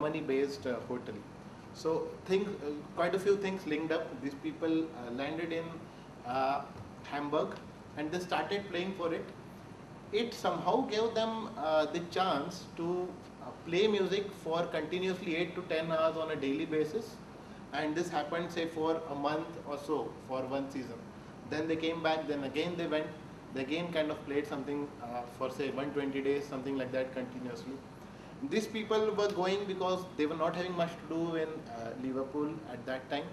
Germany based hotel. So quite a few things linked up. These people landed in uh, Hamburg and they started playing for it. It somehow gave them the chance to play music for continuously 8 to 10 hours on a daily basis, and this happened say for a month or so for one season. Then they came back, then again they went, they again kind of played something for say 120 days, something like that continuously. These people were going because they were not having much to do in Liverpool at that time.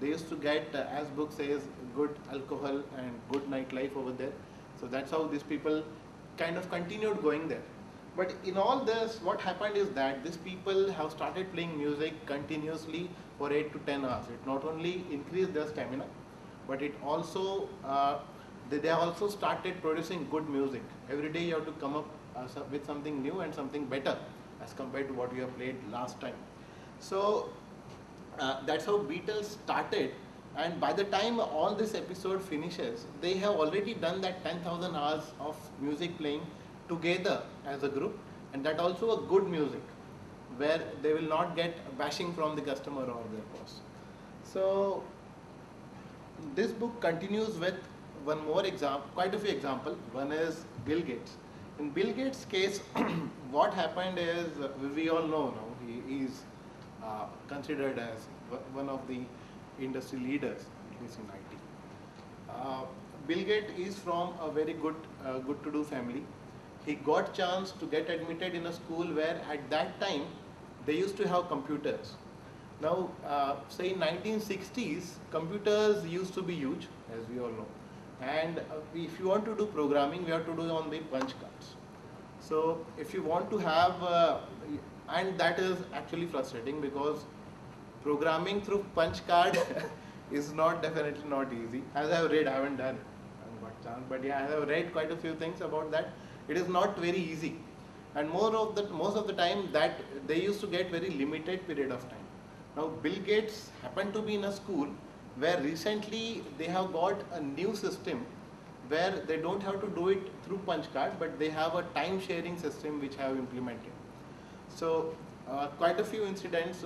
They used to get, as book says, good alcohol and good nightlife over there. So that's how these people kind of continued going there. But in all this, what happened is that these people have started playing music continuously for 8 to 10 hours. It not only increased their stamina, but it also, they also started producing good music. Every day you have to come up with something new and something better as compared to what you have played last time. So that's how Beatles started, and by the time all this episode finishes, they have already done that 10,000 hours of music playing together as a group, and that also a good music where they will not get bashing from the customer or their boss. So this book continues with one more example, quite a few examples. One is Bill Gates. In Bill Gates' case, what happened is, we all know now, he is considered as one of the industry leaders, at least in IT. Bill Gates is from a very good to do family. He got chance to get admitted in a school where at that time they used to have computers. Now, say in 1960s, computers used to be huge, as we all know. And if you want to do programming, we have to do on the punch cards. So if you want to have, and that is actually frustrating because programming through punch card is definitely not easy. As I have read, I haven't done it, I haven't got chance, but yeah, I have read quite a few things about that. It is not very easy, and most of the time that they used to get very limited period of time. Now Bill Gates happened to be in a school where recently they have got a new system where they don't have to do it through punch card, but they have a time sharing system which have implemented. So quite a few incidents,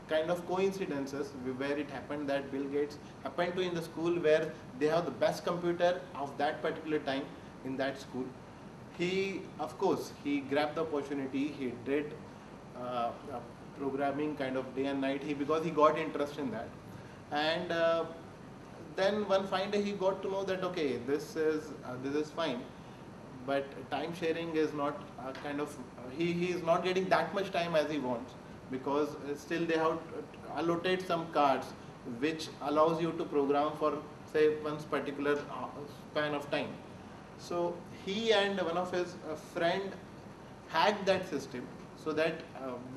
kind of coincidences where it happened that Bill Gates happened to in the school where they have the best computer of that particular time in that school. He, of course, he grabbed the opportunity. He did programming kind of day and night. Because he got interest in that, and then one fine day he got to know that okay, this is fine, but time sharing is not he is not getting that much time as he wants, because still they have allotted some cards which allows you to program for say one particular span of time. So he and one of his friend hacked that system, so that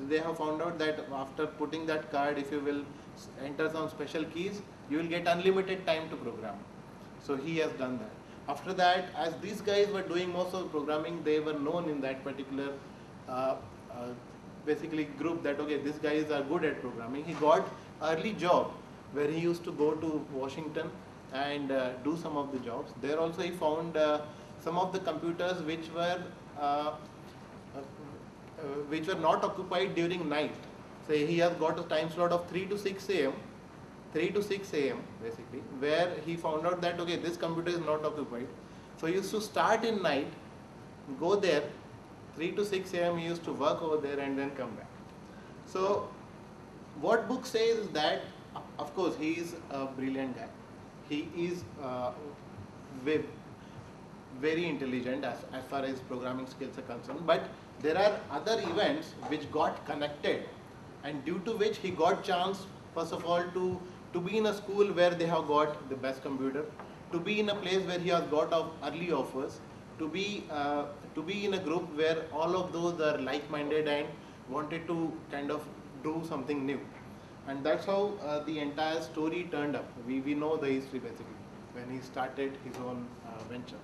they have found out that after putting that card, if you will enter some special keys, you will get unlimited time to program. So he has done that. After that, as these guys were doing most of the programming, they were known in that particular uh, uh, basically group that okay, these guys are good at programming. He got early job where he used to go to Washington and do some of the jobs. There also he found some of the computers which were not occupied during night. Say he has got a time slot of 3 to 6 a.m. 3 to 6 a.m. basically, where he found out that okay, this computer is not occupied. So he used to start in night, go there, 3 to 6 a.m. he used to work over there and then come back. So what book says is that, of course, he is a brilliant guy. He is very intelligent as far as programming skills are concerned, but there are other events which got connected, and due to which he got chance, first of all, to be in a school where they have got the best computer, to be in a place where he has got early offers, to be in a group where all of those are like-minded and wanted to kind of do something new. And that's how the entire story turned up. We know the history basically when he started his own venture.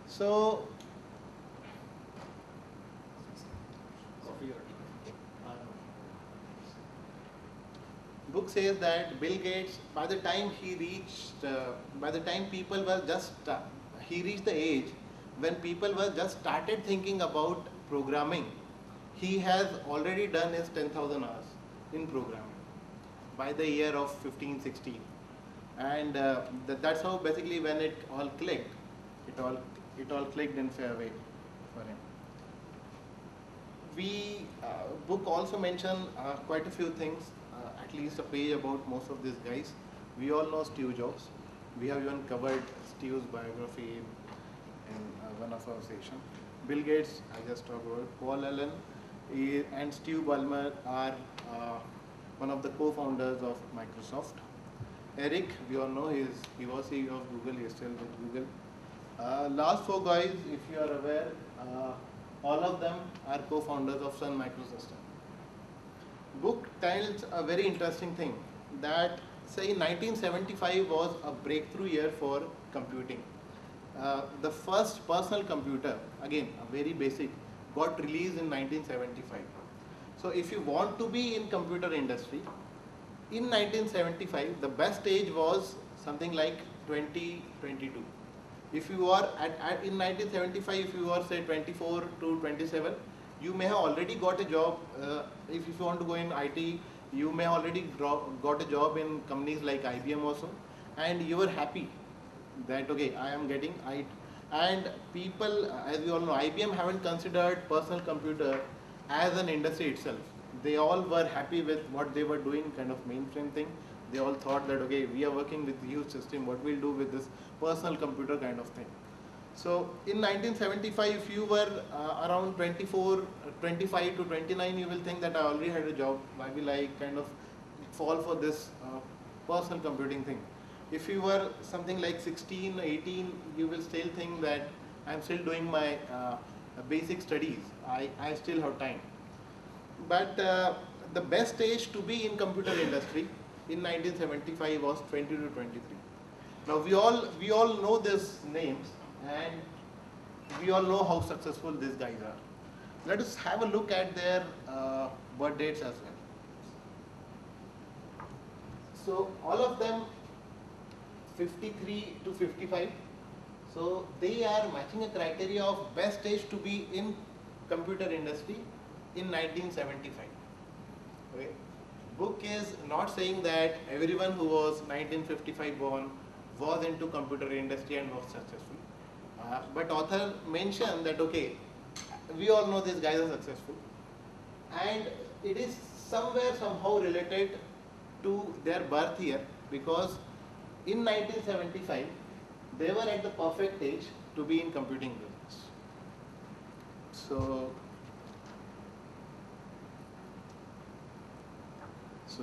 So book says that Bill Gates, by the time people were just, he reached the age when people were just started thinking about programming, he has already done his 10,000 hours in programming by the year of 15, 16. And that's how basically when it all clicked, it all clicked in fair way for him. We book also mention quite a few things, at least a page about most of these guys. We all know Steve Jobs. We have even covered Steve's biography in one of our sessions. Bill Gates, I just talked about. Paul Allen and Steve Ballmer are one of the co-founders of Microsoft. Eric, we all know he was CEO of Google, he is still with Google. Last four guys, if you are aware, all of them are co-founders of Sun Microsystems. Book tells a very interesting thing that, say, 1975 was a breakthrough year for computing. The first personal computer, again, a very basic, got released in 1975. So if you want to be in computer industry, in 1975, the best age was something like 20, 22. If you are in 1975, if you are say 24 to 27, you may have already got a job. If you want to go in IT, you may already got a job in companies like IBM also, and you were happy that okay, I am getting IT. And people, as we all know, IBM haven't considered personal computer as an industry itself. They all were happy with what they were doing, kind of mainframe thing. They all thought that okay, we are working with huge system, what we'll do with this personal computer kind of thing. So in 1975, if you were around 24, 25 to 29, you will think that I already had a job. Why will I kind of fall for this personal computing thing? If you were something like 16, 18, you will still think that I'm still doing my basic studies. I still have time. But the best age to be in computer industry in 1975 was 20 to 23. Now we all know these names and we all know how successful these guys are. Let us have a look at their birth dates as well. So all of them 53 to 55. So they are matching a criteria of best age to be in computer industry in 1975. Okay. Book is not saying that everyone who was 1955 born was into computer industry and was successful. But author mentioned that okay, we all know these guys are successful, and it is somewhere somehow related to their birth year, because in 1975 they were at the perfect age to be in computing business. So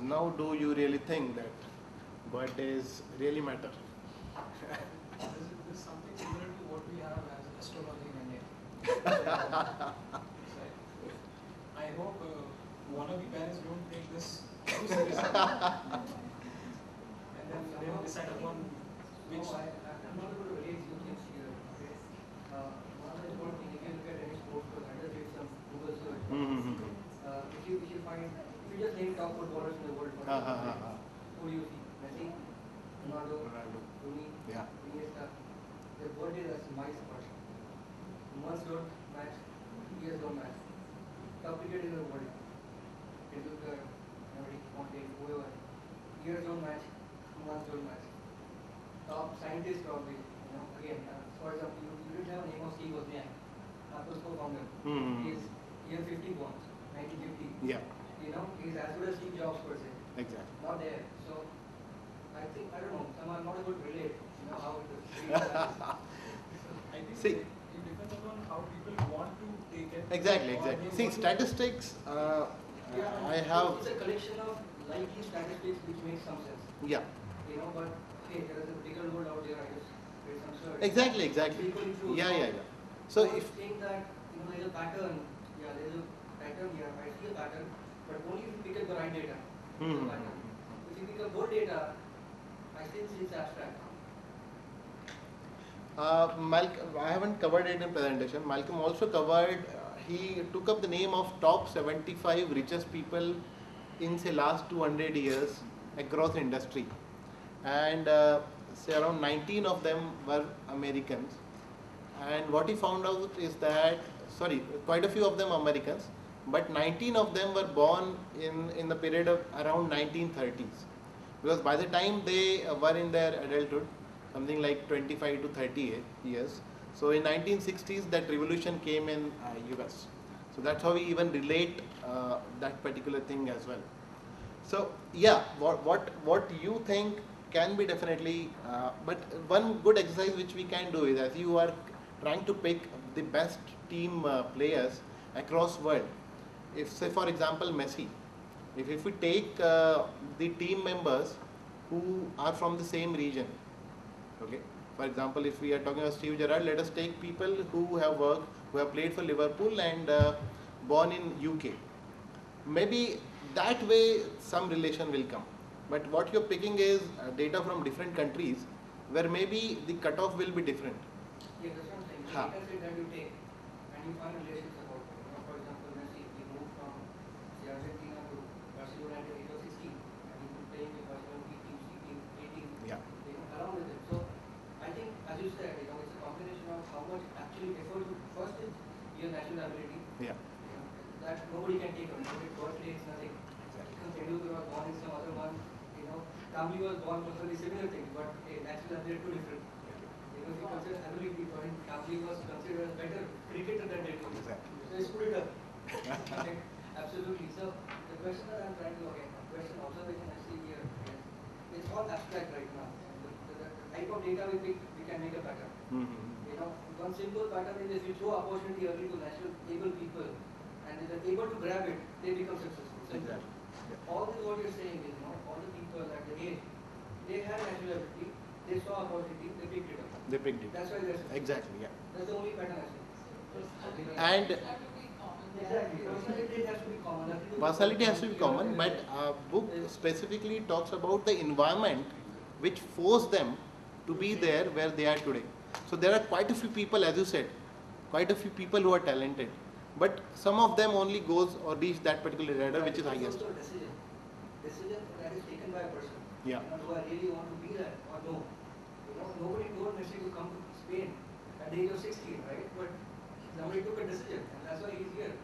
now do you really think that birthdays really matter? This is something similar to what we have as astrology in India. I hope wannabe parents don't take this too seriously. And then they will decide upon which. No, I'm not able to relate you things here. Okay? One of the important things, if you look at any sports program, just do some Google search. If you find, if you just name top footballers in the world, who do you see? Messi, Ronaldo, Rooney, Iniesta. Their birthday is my person. Months don't match, years don't match. Top cricket in the world. Tendulkar, Fontaine, whoever. Years don't match, months don't match. Top scientists probably, again, for example, you didn't have a name of Steve Wozniak, Apple's co-founder. He is year 50 born, 1950. Yeah. He's as good as Steve Jobs per se. Exactly. Not there. So, I think, I don't know, I'm not able to relate, how it is. I think See, it depends upon how people want to take it. Exactly. See, statistics, I have. It's a collection of likely statistics which makes some sense. Yeah. But hey, there is a bigger world out there, I guess. There's some sort. Exactly. Equally true. Yeah. So I'm if saying that there's a pattern. Yeah, there's a pattern here. I see a pattern, but only if you pick up the right data. There's a pattern. If you pick up good data, I still see it's abstract. Malcolm, I haven't covered it in presentation. Malcolm also covered. He took up the name of top 75 richest people in say last 200 years across industry, and say around 19 of them were Americans. And what he found out is that, quite a few of them Americans, but 19 of them were born in the period of around 1930s. Because by the time they were in their adulthood, something like 25 to 30 years, so in 1960s that revolution came in US. So that's how we even relate that particular thing as well. So yeah, what you think can be definitely, but one good exercise which we can do is, as you are trying to pick the best team players across world. If say for example Messi, if we take the team members who are from the same region, okay. For example, if we are talking about Steve Gerrard, let us take people who have worked, who have played for Liverpool and born in UK. Maybe that way some relation will come. But what you're picking is data from different countries where maybe the cutoff will be different. Yeah, that's what I'm saying. The Ha. data set that you take and you find relations about, for example, Messi, he moved from say, Argentina to Barcelona at the age of 16 and he was playing with Barcelona B team, C team, A team, Yeah. around with it. So I think, as you said, it's a combination of how much actually effort you first is your natural ability. Yeah. That nobody can take away. Nobody birthday is nothing. Tendulkar was born in some other one. Kambli was born for very similar things, but natural ability too different. Because he considers ability, but Kambli was considered as better cricketer than Tendulkar. Exactly. So he screwed it up. Absolutely. So the question that I'm trying to observation I see here is, it's all abstract right now. The type of data we pick, we can make a pattern. One simple pattern is if you throw opportunity early to natural able people and they're able to grab it, they become successful. Simple. Exactly. Yeah. All this what you're saying is, all the people at the age, they had natural ability, they saw opportunity, they picked it up. They picked it. That's why they're successful. Exactly. Yeah. That's the only pattern I see. And Exactly. Personality has to be common. personality has to be common, but book specifically talks about the environment which forced them to be there where they are today. So there are quite a few people, as you said, quite a few people who are talented, but some of them only goes or reach that particular ladder which is It's highest. also a decision that is taken by a person. Yeah. Do I really want to be that or no? Nobody told Messi to come to Spain at the age of 16, right? But somebody took a decision, and that's why he's here,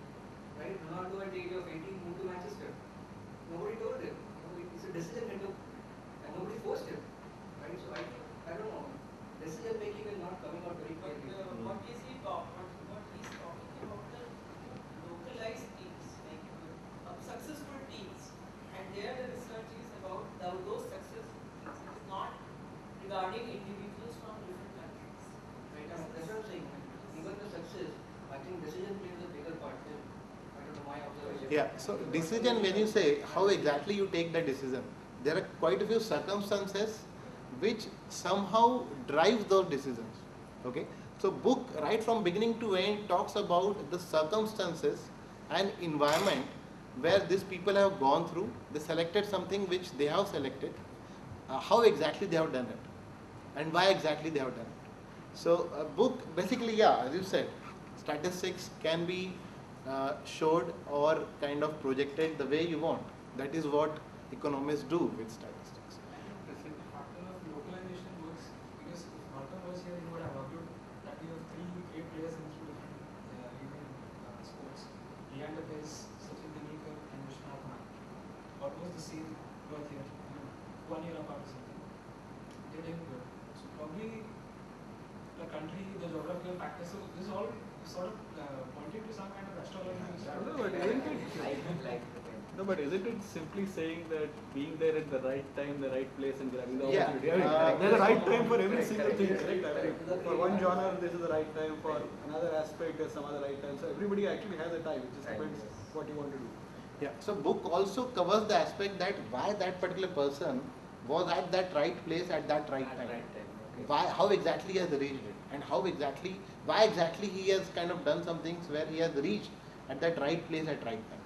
right? Ronaldo at the age of 18 moved to Manchester. Nobody told him. It's a decision he took, and nobody forced him, right? So I don't know. Decision making is not coming out very clearly. What he's talking about the localized teams, like successful teams, and there the research is about those successful teams. It is not regarding individuals from different countries. Right? That's what I'm saying. Even the success, I think decision plays a bigger part. I don't know my observation. Yeah, so decision, when you say how exactly you take the decision, there are quite a few circumstances which somehow drive those decisions. Okay, so book right from beginning to end talks about the circumstances and environment where these people have gone through. They selected something which they have selected, how exactly they have done it, and why exactly they have done it. So book basically, yeah, as you said, statistics can be showed or kind of projected the way you want. That is what economists do with statistics. The factor of localization works because if Malcolm was here, he would have argued that we have three great players in three different Indian sports. Leander Paes, Sachin Tendulkar, and Vishwanath Anand. Almost the same birth year, 1 year apart or something. They didn't good. So probably the country, the geographical factors. So this all sort of pointing to some kind of astrology. No, but isn't it simply saying that being there at the right time, the right place, and grabbing the Yeah. opportunity? I mean, there's a right time for every single thing, correct? I mean, for one genre, this is the right time. For another aspect, there's some other right time. So everybody actually has a time. It just depends what you want to do. Yeah. So book also covers the aspect that why that particular person was at that right place at that right time. Why, how exactly he has reached it, and why exactly he has kind of done some things where he has reached at that right place at right time.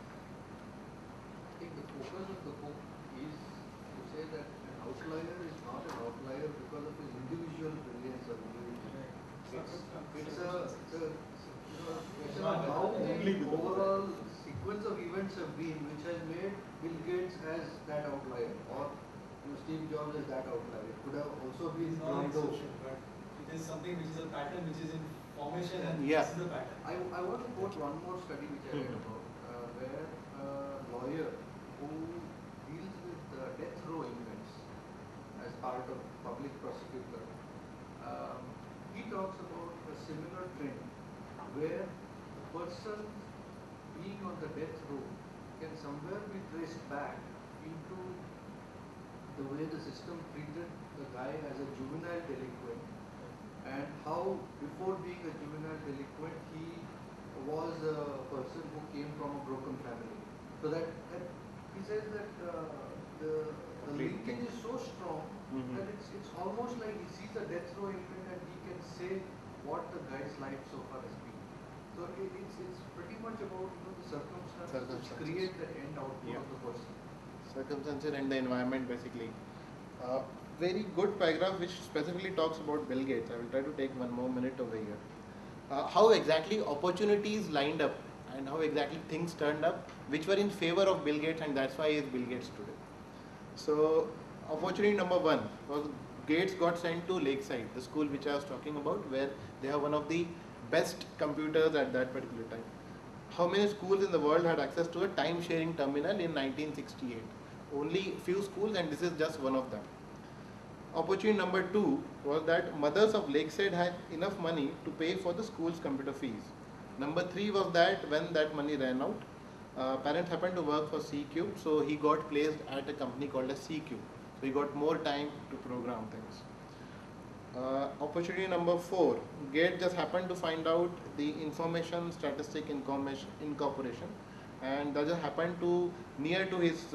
I think the focus of the book is to say that an outlier is not an outlier because of his individual brilliance or individual. It's a question of how the overall sequence of events have been, which has made Bill Gates as that outlier, or Steve Jobs as that outlier. It could have also been It's not Rondo. exception, but it is something which is a pattern which is in formation and Yeah. this is the pattern. I want to quote one more study which I read about. where a lawyer who deals with death row inmates as part of public prosecutor, he talks about a similar trend where the person being on the death row can somewhere be traced back into the way the system treated the guy as a juvenile delinquent, and how before being a juvenile delinquent he was a person who came from a broken family. So that he says that the linkage is so strong that it's almost like he sees a death row inmate and he can say what the guy's life so far has been. So it's pretty much about the circumstances which create the end output of the person. Circumstances and the environment basically. Very good paragraph which specifically talks about Bill Gates. I will try to take one more minute over here. How exactly opportunities lined up and how exactly things turned up which were in favor of Bill Gates, and that's why he is Bill Gates today. So opportunity number one was Gates got sent to Lakeside, the school which I was talking about, where they have one of the best computers at that particular time. How many schools in the world had access to a time sharing terminal in 1968? Only few schools, and this is just one of them. Opportunity number two was that mothers of Lakeside had enough money to pay for the school's computer fees. Number three was that when that money ran out, parents happened to work for C-Cube, so he got placed at a company called as C-Cube. So he got more time to program things. Opportunity number four, Gates just happened to find out the Information Statistic Incorporation, and that just happened to near to his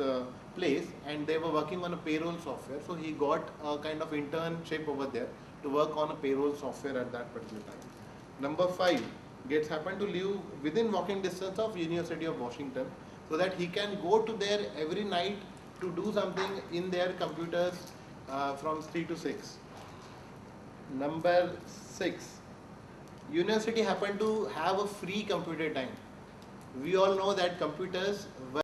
place, and they were working on a payroll software, so he got a kind of internship over there to work on a payroll software at that particular time. Number five, Gates happened to live within walking distance of University of Washington, so that he can go to there every night to do something in their computers from 3 to 6. Number 6, university happened to have a free computer time. We all know that computers were